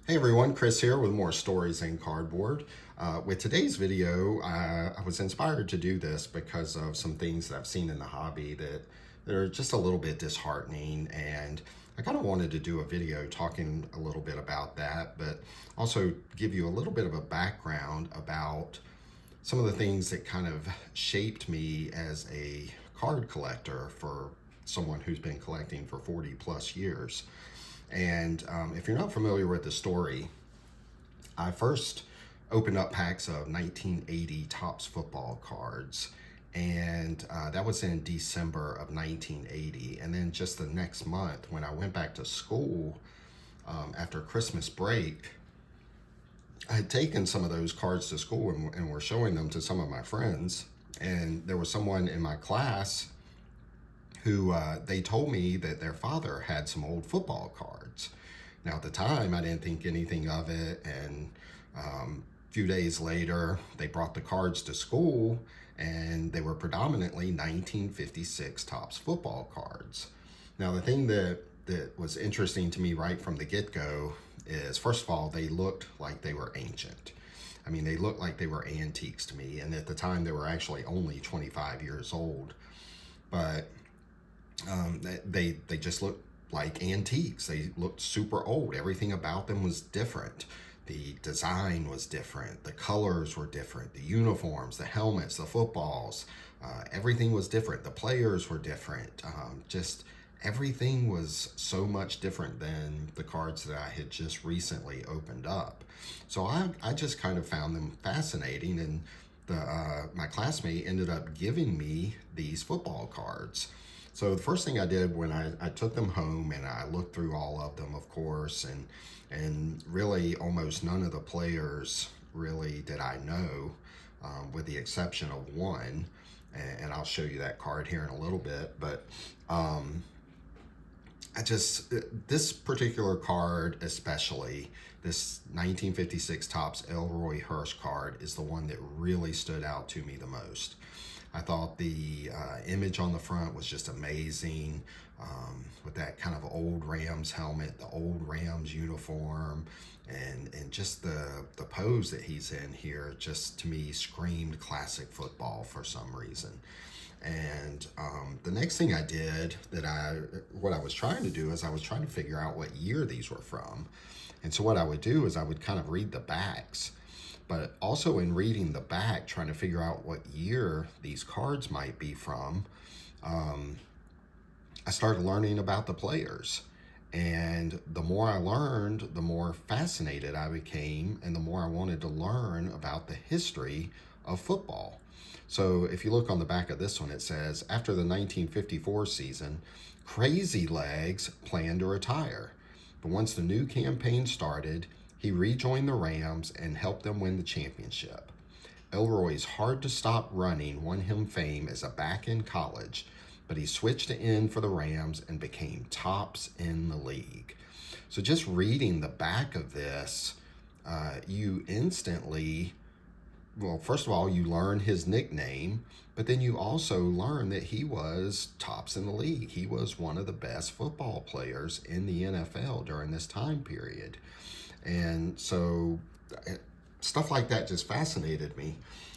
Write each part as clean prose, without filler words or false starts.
Hey everyone, Chris here with more stories in cardboard. With today's video, I was inspired to do this because of some things that I've seen in the hobby that are just a little bit disheartening, and I kind of wanted to do a video talking a little bit about that, but also give you a little bit of a background about some of the things that kind of shaped me as a card collector for someone who's been collecting for 40 plus years. And if you're not familiar with the story, I first opened up packs of 1980 Topps football cards, and that was in December of 1980. And then just the next month, when I went back to school after Christmas break, I had taken some of those cards to school and were showing them to some of my friends. And there was someone in my class who they told me that their father had some old football cards. Now, at the time, I didn't think anything of it, and a few days later, they brought the cards to school, and they were predominantly 1956 Topps football cards. Now, the thing that was interesting to me right from the get-go is, first of all, they looked like they were ancient. I mean, they looked like they were antiques to me, and at the time, they were actually only 25 years old. But they just looked like antiques. They looked super old. Everything about them was different. The design was different. The colors were different. The uniforms, the helmets, the footballs, everything was different. The players were different. Just everything was so much different than the cards that I had just recently opened up. So I just kind of found them fascinating, and my classmate ended up giving me these football cards. So the first thing I did when I took them home, and I looked through all of them, of course, and really almost none of the players really did I know, with the exception of one, and I'll show you that card here in a little bit. But this particular card especially, this 1956 Topps Elroy Hirsch card, is the one that really stood out to me the most. I thought the image on the front was just amazing, with that kind of old Rams helmet, the old Rams uniform, and just the pose that he's in here just to me screamed classic football for some reason. And the next thing I did what I was trying to do is I was trying to figure out what year these were from. And so what I would do is I would kind of read the backs, but also in reading the back, trying to figure out what year these cards might be from, I started learning about the players. And the more I learned, the more fascinated I became, and the more I wanted to learn about the history of football. So if you look on the back of this one, it says, after the 1954 season, Crazy Legs planned to retire. But once the new campaign started, he rejoined the Rams and helped them win the championship. Elroy's hard-to-stop running won him fame as a back in college, but he switched to end for the Rams and became tops in the league. So just reading the back of this, you instantly, well, first of all, you learn his nickname, but then you also learn that he was tops in the league. He was one of the best football players in the NFL during this time period. And so stuff like that just fascinated me.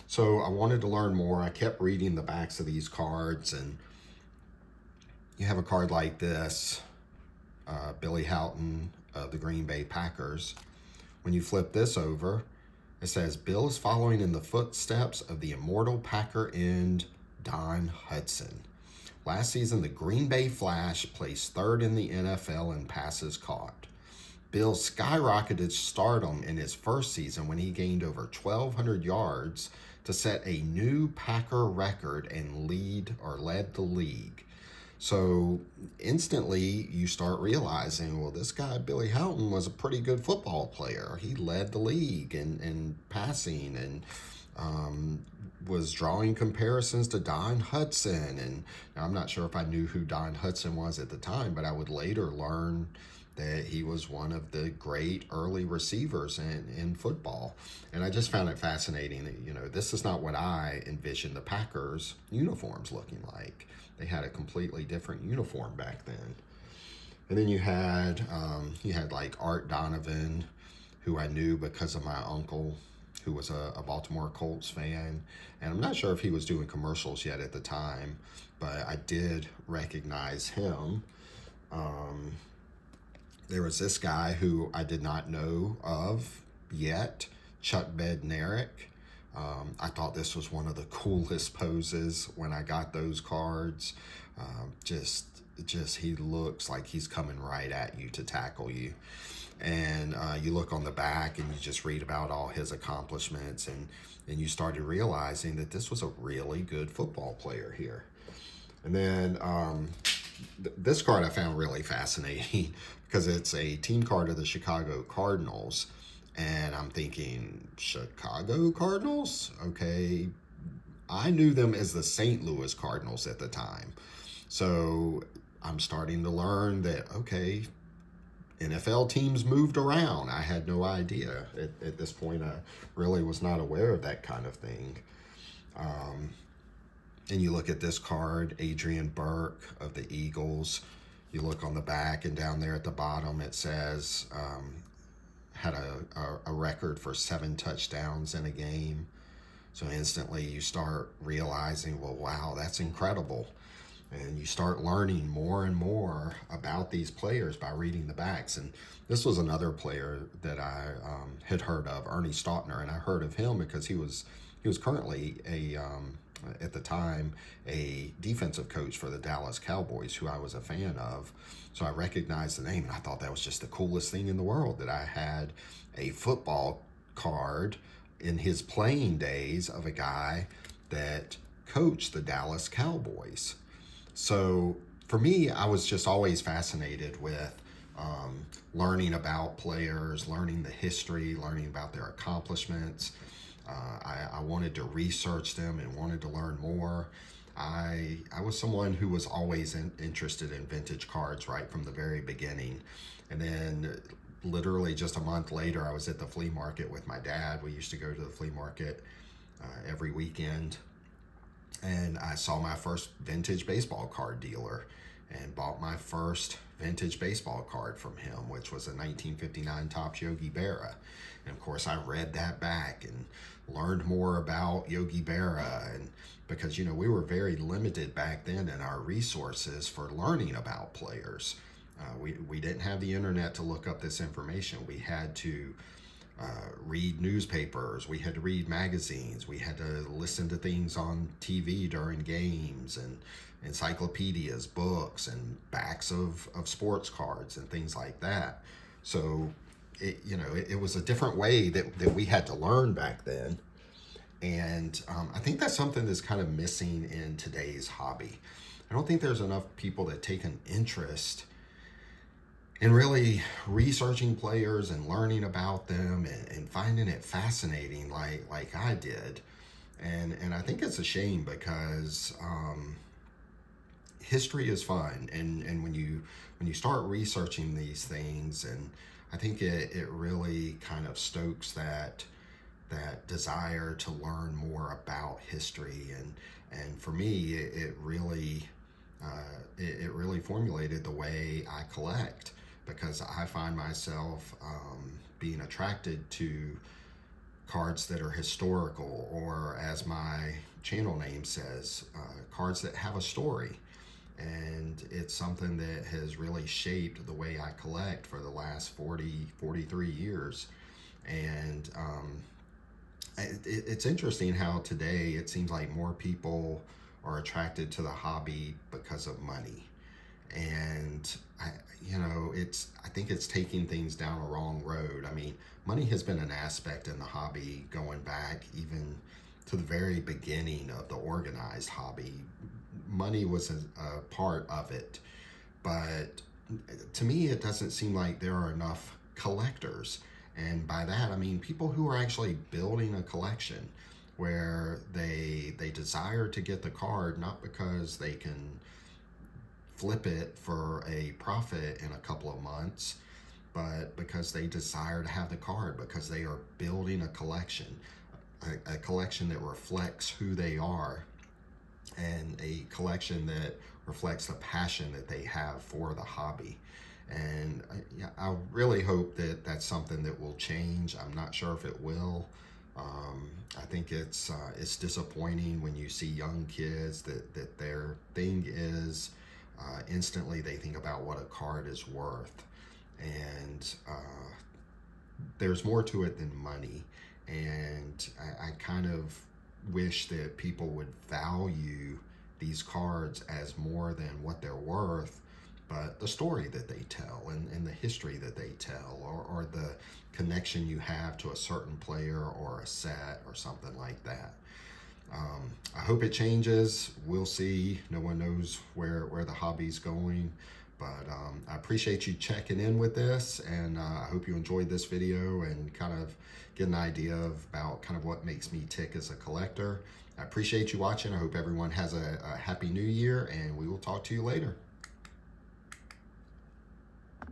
So I wanted to learn more. I kept reading the backs of these cards, and you have a card like this, Billy Houghton of the Green Bay Packers. When you flip this over, it says, Bill is following in the footsteps of the immortal Packer end, Don Hutson. Last season, the Green Bay Flash placed third in the NFL in passes caught. Bill skyrocketed stardom in his first season when he gained over 1,200 yards to set a new Packer record and led the league. So instantly you start realizing, well, this guy, Billy Houghton, was a pretty good football player. He led the league in passing, and was drawing comparisons to Don Hutson. And I'm not sure if I knew who Don Hutson was at the time, but I would later learn that he was one of the great early receivers in football. And I just found it fascinating that, this is not what I envisioned the Packers uniforms looking like. They had a completely different uniform back then. And then you had like Art Donovan, who I knew because of my uncle, who was a Baltimore Colts fan. And I'm not sure if he was doing commercials yet at the time, but I did recognize him. Um, there was this guy who I did not know of yet, Chuck Bednarik. I thought this was one of the coolest poses when I got those cards. Just he looks like he's coming right at you to tackle you. And you look on the back and you just read about all his accomplishments, and you started realizing that this was a really good football player here. And then this card I found really fascinating because it's a team card of the Chicago Cardinals. And I'm thinking, Chicago Cardinals? Okay. I knew them as the St. Louis Cardinals at the time. So I'm starting to learn that, okay, NFL teams moved around. I had no idea. At this point, I really was not aware of that kind of thing. And you look at this card, Adrian Burke of the Eagles. You look on the back, and down there at the bottom, it says had a record for 7 touchdowns in a game. So instantly you start realizing, well, wow, that's incredible. And you start learning more and more about these players by reading the backs. And this was another player that I had heard of, Ernie Stautner, and I heard of him because he was currently at the time a defensive coach for the Dallas Cowboys, who I was a fan of. So I recognized the name, and I thought that was just the coolest thing in the world, that I had a football card in his playing days of a guy that coached the Dallas Cowboys. So for me, I was just always fascinated with learning about players, learning the history, learning about their accomplishments. I wanted to research them and wanted to learn more. I was someone who was always interested in vintage cards right from the very beginning. And then literally just a month later, I was at the flea market with my dad. We used to go to the flea market every weekend. And I saw my first vintage baseball card dealer and bought my first vintage baseball card from him, which was a 1959 Topps Yogi Berra. And of course, I read that back and learned more about Yogi Berra. And because, we were very limited back then in our resources for learning about players. We didn't have the internet to look up this information. We had to read newspapers, we had to read magazines, we had to listen to things on TV during games, and encyclopedias, books, and backs of sports cards and things like that. So it was a different way that we had to learn back then. And I think that's something that's kind of missing in today's hobby. I don't think there's enough people that take an interest in really researching players and learning about them and finding it fascinating like I did. And I think it's a shame because history is fun. And when you start researching these things, and I think it really kind of stokes that desire to learn more about history. And for me, it really formulated the way I collect, because I find myself being attracted to cards that are historical, or as my channel name says, cards that have a story. And it's something that has really shaped the way I collect for the last 43 years. And it's interesting how today it seems like more people are attracted to the hobby because of money. And I think it's taking things down a wrong road. I mean, money has been an aspect in the hobby going back even to the very beginning of the organized hobby. Money was a part of it, but to me, it doesn't seem like there are enough collectors. And by that, I mean people who are actually building a collection where they desire to get the card, not because they can flip it for a profit in a couple of months, but because they desire to have the card, because they are building a collection that reflects who they are, and a collection that reflects the passion that they have for the hobby. And yeah, I really hope that that's something that will change. I'm not sure if it will. I think it's disappointing when you see young kids that their thing is instantly they think about what a card is worth, and there's more to it than money. And I kind of wish that people would value these cards as more than what they're worth, but the story that they tell and the history that they tell, or the connection you have to a certain player or a set or something like that. I hope it changes. We'll see. No one knows where the hobby's going. But I appreciate you checking in with this, and I hope you enjoyed this video and kind of get an idea about kind of what makes me tick as a collector. I appreciate you watching. I hope everyone has a happy new year, and we will talk to you later.